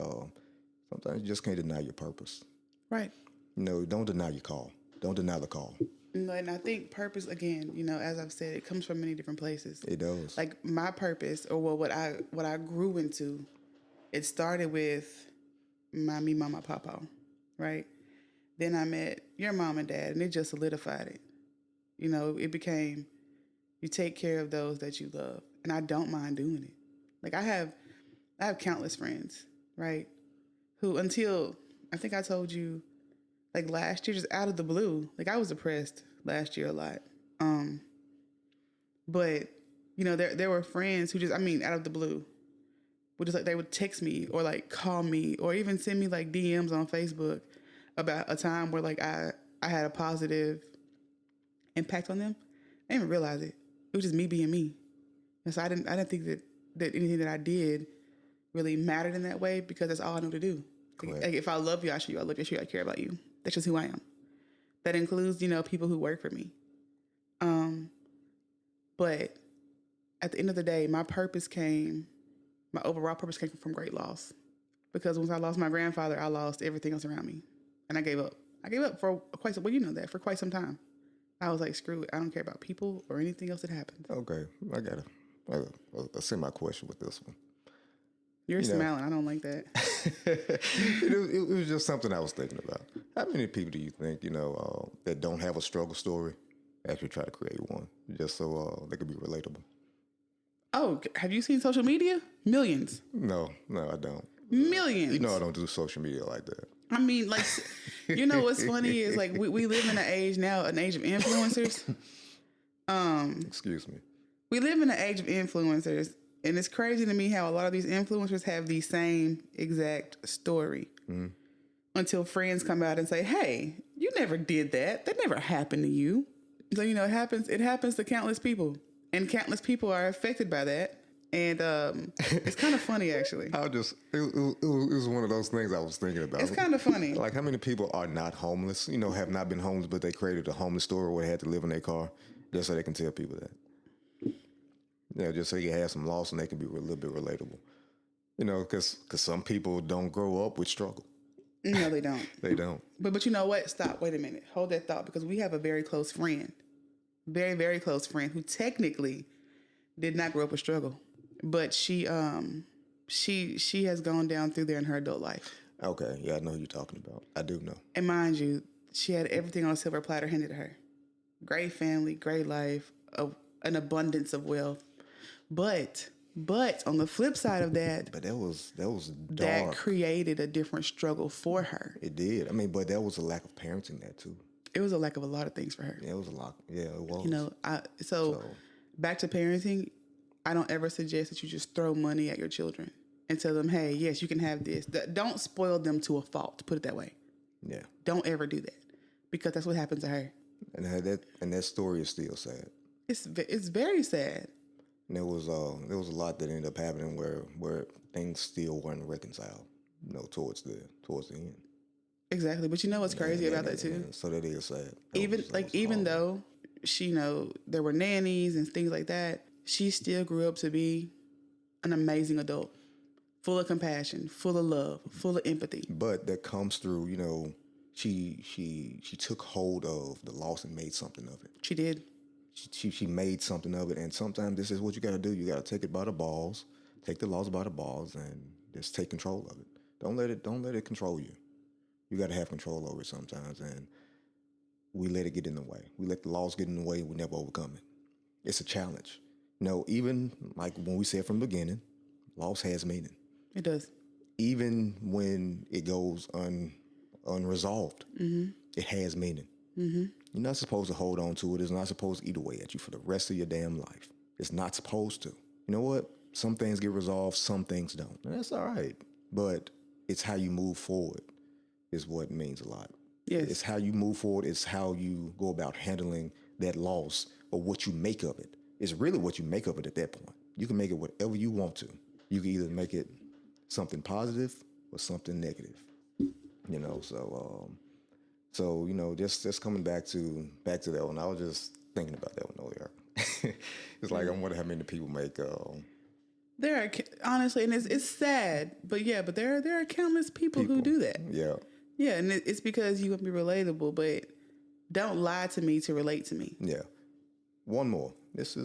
sometimes you just can't deny your purpose. Right. Don't deny your call. Don't deny the call. And I think purpose, again, as I've said, it comes from many different places. It does. Like my purpose, or what I grew into, it started with me, mama, papa, right? Then I met your mom and dad, and it just solidified it. It became, you take care of those that you love, and I don't mind doing it. Like I have countless friends, right? Who, until I think I told you, like last year, just out of the blue, like I was depressed last year a lot. But there were friends who just, out of the blue, would just, like, they would text me or like call me or even send me like DMs on Facebook about a time where like I had a positive impact on them. I didn't even realize it. It was just me being me. And so I didn't think that anything that I did really mattered in that way, because that's all I knew to do. Like if I love you, I show you I love you. I show you I care about you. That's just who I am. That includes, people who work for me. But at the end of the day, my overall purpose came from great loss. Because once I lost my grandfather, I lost everything else around me. And I gave up. I gave up for quite some time. I was like, screw it. I don't care about people or anything else that happens. Okay. I got a semi-question with this one. You're smiling. I don't like that. It was just something I was thinking about. How many people do you think, that don't have a struggle story actually try to create one just so they could be relatable? Oh, have you seen social media? Millions. No, I don't. Millions. I don't do social media like that. What's funny is like we live in an age now, an age of influencers. Excuse me. We live in an age of influencers, and it's crazy to me how a lot of these influencers have the same exact story. Mm-hmm. Until friends come out and say, "Hey, you never did that. That never happened to you." So it happens. It happens to countless people, and countless people are affected by that. And it's kind of funny, actually. It was one of those things I was thinking about. It's kind of funny. Like, how many people are not homeless, have not been homeless, but they created a homeless story where they had to live in their car just so they can tell people that. Just so you have some loss and they can be a little bit relatable. Because some people don't grow up with struggle. No, they don't. They don't. But you know what? Stop. Wait a minute. Hold that thought, because we have a very close friend. Very, very close friend who technically did not grow up with struggle. But she has gone down through there in her adult life. Okay, yeah, I know who you're talking about. I do know. And mind you, she had everything on a silver platter handed to her. Great family, great life, an abundance of wealth. But on the flip side of that, but that was dark. That created a different struggle for her. It did. But that was a lack of parenting there too. It was a lack of a lot of things for her. Yeah, it was a lot. Yeah, it was. So back to parenting. I don't ever suggest that you just throw money at your children and tell them, hey, yes, you can have this. Don't spoil them to a fault, put it that way. Yeah. Don't ever do that, because that's what happened to her. And that story is still sad. It's very sad. And there was a lot that ended up happening where things still weren't reconciled, towards the end. Exactly. But you know what's crazy about that too? So that is sad. Even though she there were nannies and things like that, she still grew up to be an amazing adult, full of compassion, full of love, full of empathy. But that comes through, she took hold of the loss and made something of it. She did. She made something of it, and sometimes this is what you got to do. You got to take it by the balls, take the loss by the balls, and just take control of it. Don't let it control you. You got to have control over it sometimes, and we let it get in the way. We let the loss get in the way. We never overcome it. It's a challenge. Even like when we said from the beginning, loss has meaning. It does. Even when it goes unresolved, It has meaning. Mm-hmm. You're not supposed to hold on to it. It's not supposed to eat away at you for the rest of your damn life. It's not supposed to. You know what? Some things get resolved, some things don't. And that's all right. But it's how you move forward is what means a lot. Yes. It's how you move forward. It's how you go about handling that loss or what you make of it It's really what you make of it at that point. You can make it whatever you want to. You can either make it something positive or something negative. You know, so you know, just coming back to that one. I was just thinking about that one earlier. It's like I wonder how many people make. There are honestly, and it's sad, but there are countless people who do that. Yeah. Yeah, and it's because you want to be relatable, but don't lie to me to relate to me. Yeah. One more. This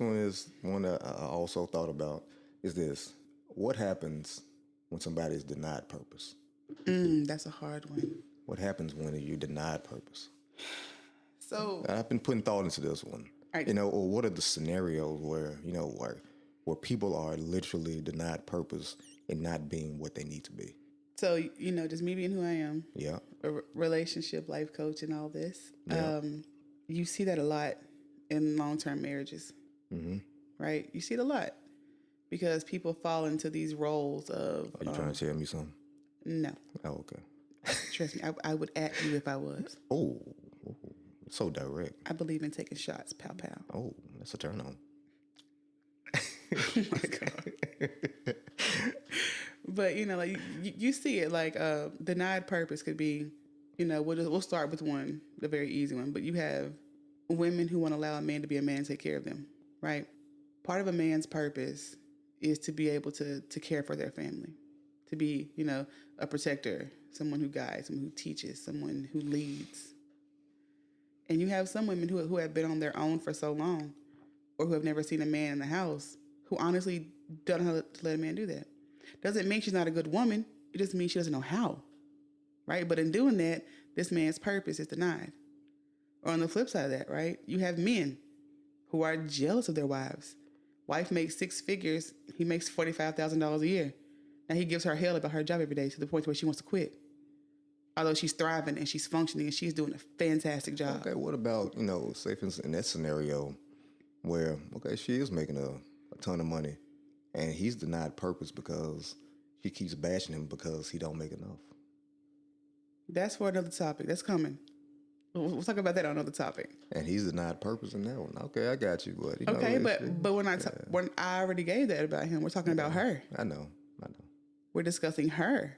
one is one that I also thought about. Is this what happens when somebody is denied purpose? That's a hard one. What happens when you're denied purpose? So I've been putting thought into this one. Right. You know, or what are the scenarios where where people are literally denied purpose and not being what they need to be? So, you know, just me being who I am, Yeah. a relationship, life coach, and all this, Yeah. you see that a lot in long-term marriages, right? You see it a lot because people fall into these roles of... Are you trying to tell me something? No. Oh, okay. Trust me, I would at you if I was. Oh, so direct. I believe in taking shots, pow, pow. Oh, that's a turn on. Oh, my God. But, you know, like you see it, like denied purpose could be, you know, we'll start with one, the very easy one. But you have women who want to allow a man to be a man and take care of them, right? Part of a man's purpose is to be able to care for their family, to be, you know, a protector, someone who guides, someone who teaches, someone who leads. And you have some women who have been on their own for so long or who have never seen a man in the house who honestly don't know how to let a man do that. Doesn't mean she's not a good woman. It just means she doesn't know how, right? But in doing that, this man's purpose is denied. Or on the flip side of that, right? You have men who are jealous of their wives. Wife makes 6 figures. He makes $45,000 a year. Now he gives her hell about her job every day to the point where she wants to quit. Although she's thriving and she's functioning and she's doing a fantastic job. Okay, what about, you know, say for instance, in that scenario where, okay, she is making a ton of money and he's denied purpose because she keeps bashing him because he don't make enough. That's for another topic. That's coming. We'll talk about that on another topic. And he's denied purpose in that one. Okay, I got you, buddy. Okay, but when I already gave that about him, we're talking about her. I know. We're discussing her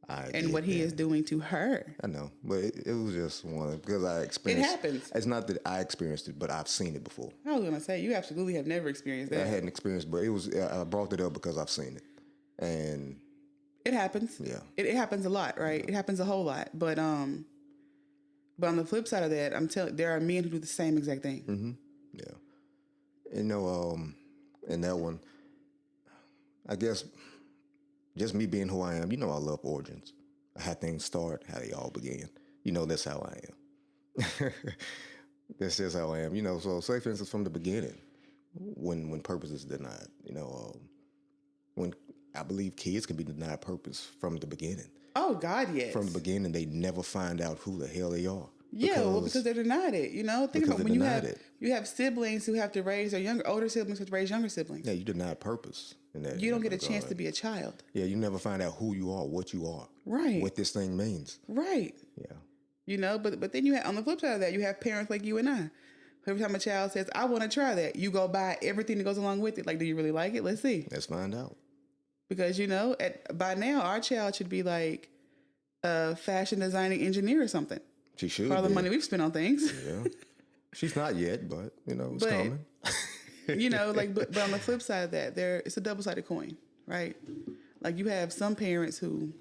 and what he is doing to her. I know, but it was just one because I experienced. It happens. It's not that I experienced it, but I've seen it before. I was gonna say you absolutely have never experienced that. I hadn't experienced, but it was. I brought it up because I've seen it, and it happens. Yeah, it happens a lot, right? Yeah. It happens a whole lot, but on the flip side of that, I'm telling there are men who do the same exact thing. Mm-hmm. Yeah, you know, in that one, I guess. Just me being who I am, you know I love origins. How things start, how they all began. You know that's how I am. That's just how I am. You know, so say for instance from the beginning, when purpose is denied, you know, when I believe kids can be denied purpose from the beginning. Oh God, yes. From the beginning, they never find out who the hell they are. Yeah, because they're denied it. You know, think about when you have siblings who have to raise their older siblings who have to raise younger siblings. Yeah, you deny purpose. You don't get a chance to be a child. Yeah, you never find out who you are, what you are, right? What this thing means, right? Yeah, you know, but then you have on the flip side of that, you have parents like you and I. Every time a child says, "I want to try that," you go buy everything that goes along with it. Like, do you really like it? Let's see. Let's find out. Because you know, by now our child should be like a fashion designing engineer or something. She should. For all the money we've spent on things. Yeah, she's not yet, but you know, it's coming. You know, like, but on the flip side of that, it's a double-sided coin, right? Like you have some parents who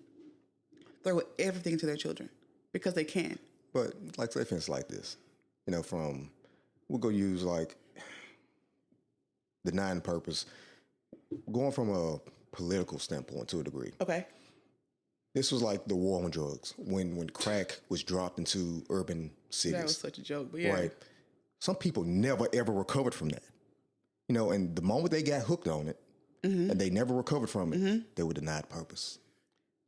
throw everything into their children because they can. But like, say, for instance, like this, you know, we'll go use like denying purpose, going from a political standpoint to a degree. Okay. This was like the war on drugs when crack was dropped into urban cities. That was such a joke, but yeah. Right. Some people never ever recovered from that. You know, and the moment they got hooked on it and they never recovered from it, they were denied purpose.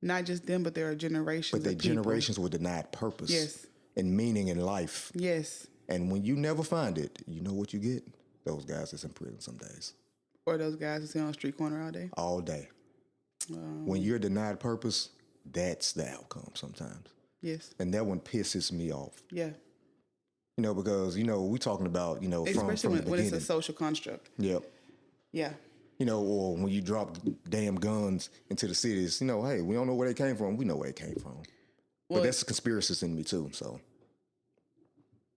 Not just them, but there are generations. But their generations were denied purpose. Yes. And meaning in life. Yes. And when you never find it, you know what you get? Those guys that's in prison some days. Or those guys that sit on the street corner all day. All day. When you're denied purpose, that's the outcome sometimes. Yes. And that one pisses me off. Yeah. Because we talking about Especially from the when it's a beginning. social construct. Yep. Yeah. Or when you drop damn guns into the cities, hey, we don't know where they came from. We know where they came from. But Well, that's the conspiracist in me too. So,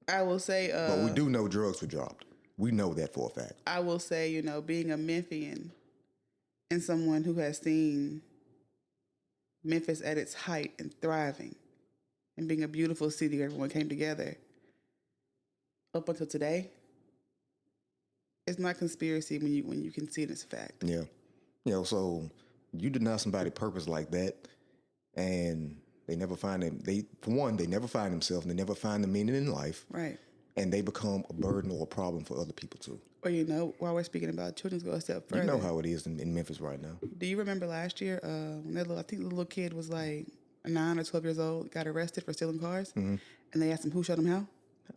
I will say, but we do know drugs were dropped. We know that for a fact. I will say, being a Memphian and someone who has seen Memphis at its height and thriving and being a beautiful city where everyone came together up until today, it's not conspiracy when you can see it as a fact. Yeah. So you deny somebody purpose like that, and they never find them. They never find themselves, and they never find the meaning in life. Right. And they become a burden or a problem for other people too. Or, while we're speaking about children, go a step further. You know how it is in Memphis right now. Do you remember last year when I think the little kid was like 9 or 12 years old, got arrested for stealing cars, and they asked him who showed him how?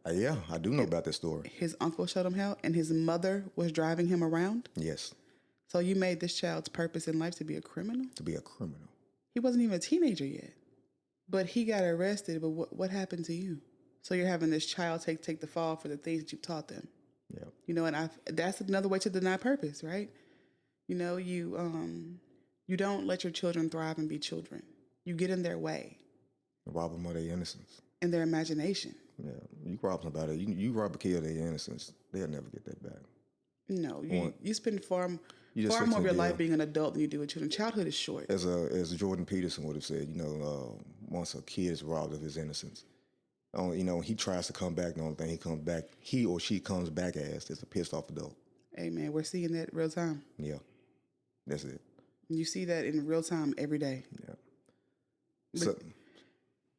Yeah, I do know about that story. His uncle showed him how, and his mother was driving him around. Yes. So you made this child's purpose in life to be a criminal? To be a criminal. He wasn't even a teenager yet, but he got arrested. But what happened to you? So you're having this child take the fall for the things that you've taught them. Yeah. And that's another way to deny purpose, right? You don't let your children thrive and be children. You get in their way. Rob them of their innocence. And their imagination. Yeah, you rob somebody. You rob a kid of their innocence. They'll never get that back. No, you spend far more fixing of your life being an adult than you do with children. Childhood is short. As Jordan Peterson would have said, once a kid is robbed of his innocence, he tries to come back. The only thing he or she comes back as is a pissed off adult. Hey man, we're seeing that real time. Yeah, that's it. You see that in real time every day. Yeah. So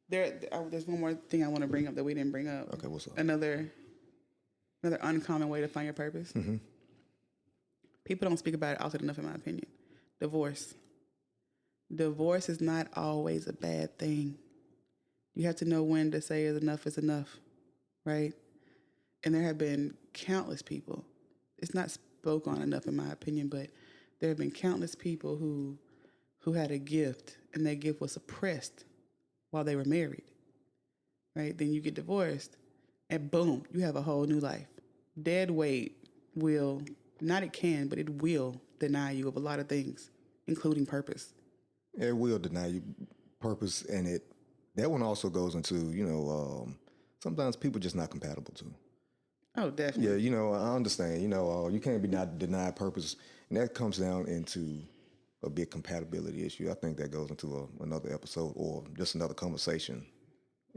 there's one more thing I want to bring up that we didn't bring up. Okay, what's up? Another uncommon way to find your purpose. Mm-hmm. People don't speak about it often enough, in my opinion. Divorce. Divorce is not always a bad thing. You have to know when to say enough is enough, right? And there have been countless people. It's not spoke on enough, in my opinion, but there have been countless people who had a gift, and that gift was suppressed while they were married, right? Then you get divorced, and boom, you have a whole new life. Dead weight will, not it can, but it will deny you of a lot of things, including purpose. It will deny you purpose, and that one also goes into, sometimes people just not compatible too. Oh, definitely. Yeah, I understand. You can't be not denied purpose, and that comes down into a big compatibility issue. I think that goes into another episode or just another conversation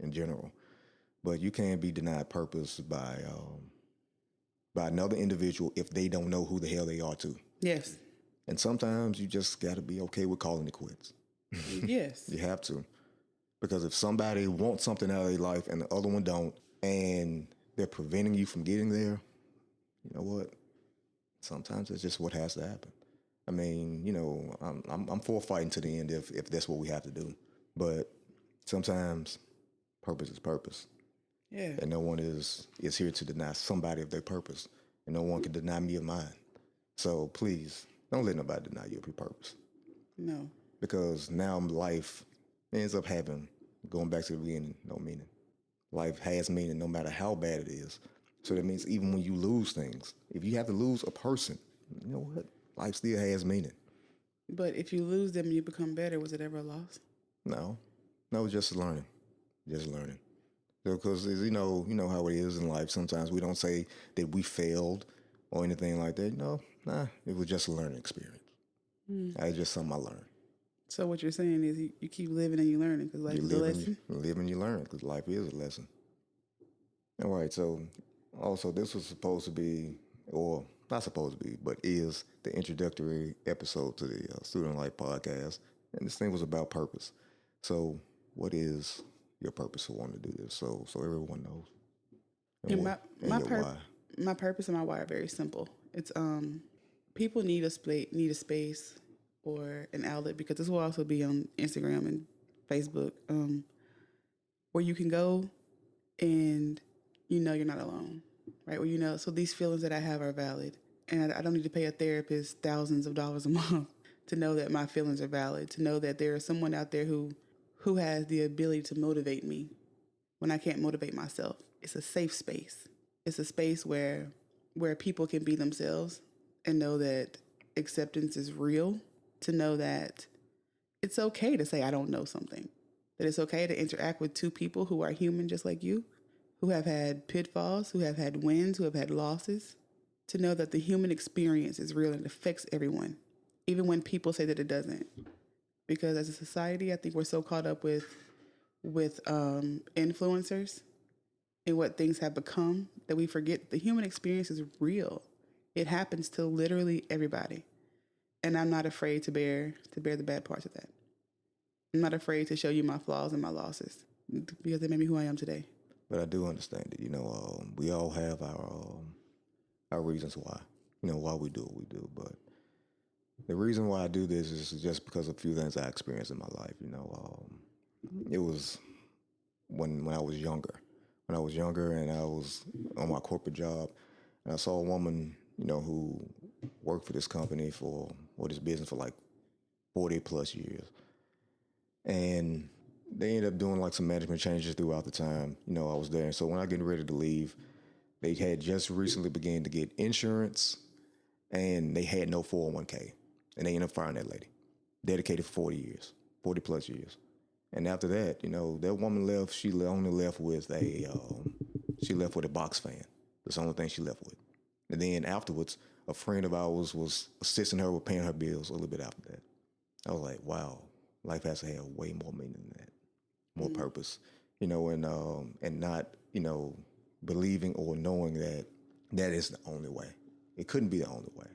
in general. But you can't be denied purpose by another individual if they don't know who the hell they are too. Yes. And sometimes you just got to be okay with calling it quits. Yes. You have to. Because if somebody wants something out of their life and the other one don't, and they're preventing you from getting there, you know what? Sometimes it's just what has to happen. I mean, I'm for fighting to the end if that's what we have to do. But sometimes purpose is purpose. Yeah. And no one is here to deny somebody of their purpose. And no one can deny me of mine. So please, don't let nobody deny you of your purpose. No. Because now life ends up having, going back to the beginning, no meaning. Life has meaning no matter how bad it is. So that means even when you lose things, if you have to lose a person, you know what? Life still has meaning. But if you lose them and you become better, was it ever a loss? No, just learning. Just learning. Because you know how it is in life. Sometimes we don't say that we failed or anything like that. It was just a learning experience. It's just something I learned. So what you're saying is you keep living and you learning because life is a lesson? You live and you learn because life is a lesson. All right, so also this was supposed to be, or not supposed to be, but is the introductory episode to the Student Life podcast. And this thing was about purpose. So what is your purpose for wanting to do this? So everyone knows. And my purpose and my why are very simple. It's people need a space or an outlet, because this will also be on Instagram and Facebook, where you can go and you're not alone, right? Where so these feelings that I have are valid, and I don't need to pay a therapist thousands of dollars a month to know that my feelings are valid, to know that there is someone out there who has the ability to motivate me when I can't motivate myself. it's a safe space. It's a space where people can be themselves and know that acceptance is real, to know that it's okay to say I don't know something, that it's okay to interact with two people who are human just like you, who have had pitfalls, who have had wins, who have had losses, to know that the human experience is real and it affects everyone, even when people say that it doesn't. Because as a society, I think we're so caught up with influencers and what things have become that we forget the human experience is real. It happens to literally everybody. And I'm not afraid to bear the bad parts of that. I'm not afraid to show you my flaws and my losses because they made me who I am today. But I do understand it. We all have our reasons why, why we do what we do. But the reason why I do this is just because of a few things I experienced in my life. It was when I was younger. When I was younger and I was on my corporate job, and I saw a woman, who worked for this company or this business for like 40 plus years. And they ended up doing like some management changes throughout the time, I was there. And so when I getting ready to leave, they had just recently began to get insurance and they had no 401k. And they ended up firing that lady, dedicated for 40 plus years. And after that, that woman left, she only left with a box fan. That's the only thing she left with. And then afterwards, a friend of ours was assisting her with paying her bills a little bit after that. I was like, wow, life has to have way more meaning than that, more purpose, and not, believing or knowing that that is the only way. It couldn't be the only way.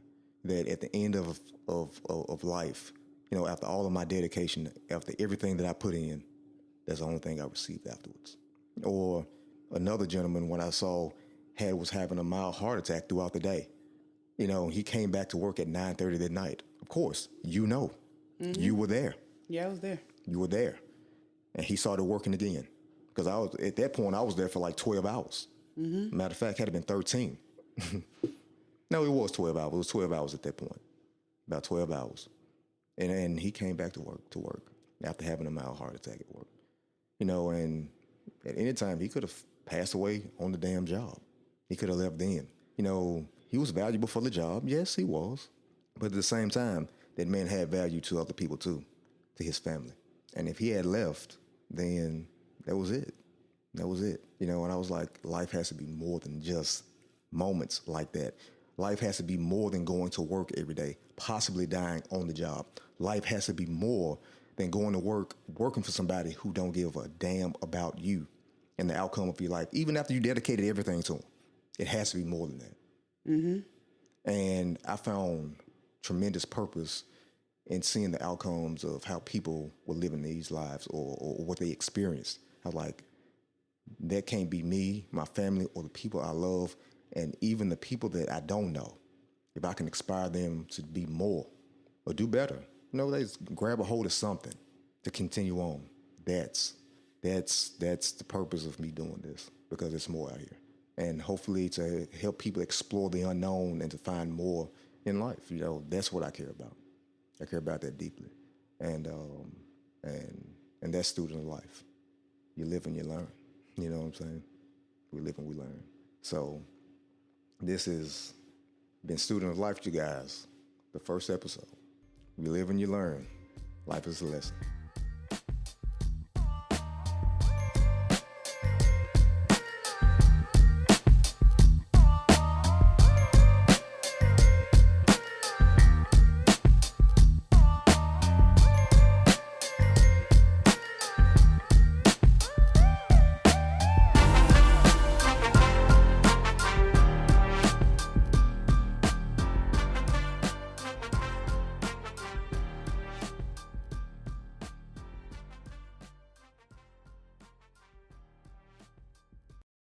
That at the end of life, after all of my dedication, after everything that I put in, that's the only thing I received afterwards. Or another gentleman, when I saw was having a mild heart attack throughout the day. He came back to work at 9:30 that night. Of course, you were there. Yeah, I was there. You were there. And he started working again. Because at that point, I was there for like 12 hours. Matter of fact, had it been 13. No, it was 12 hours. It was 12 hours at that point. About 12 hours. And he came back to work after having a mild heart attack at work. And at any time, he could have passed away on the damn job. He could have left then. He was valuable for the job. Yes, he was. But at the same time, that man had value to other people too, to his family. And if he had left, then that was it. That was it. And I was like, life has to be more than just moments like that. Life has to be more than going to work every day, possibly dying on the job. Life has to be more than going to work, working for somebody who don't give a damn about you and the outcome of your life, even after you dedicated everything to them. It has to be more than that. And I found tremendous purpose in seeing the outcomes of how people were living these lives or what they experienced. I was like, that can't be me, my family, or the people I love, and even the people that I don't know. If I can inspire them to be more or do better, they just grab a hold of something to continue on. That's the purpose of me doing this, because it's more out here. And hopefully to help people explore the unknown and to find more in life. That's what I care about. I care about that deeply. And that's student of life. You live and you learn. You know what I'm saying? We live and we learn. So this has been Student of Life, you guys. The first episode. You live and you learn. Life is a lesson.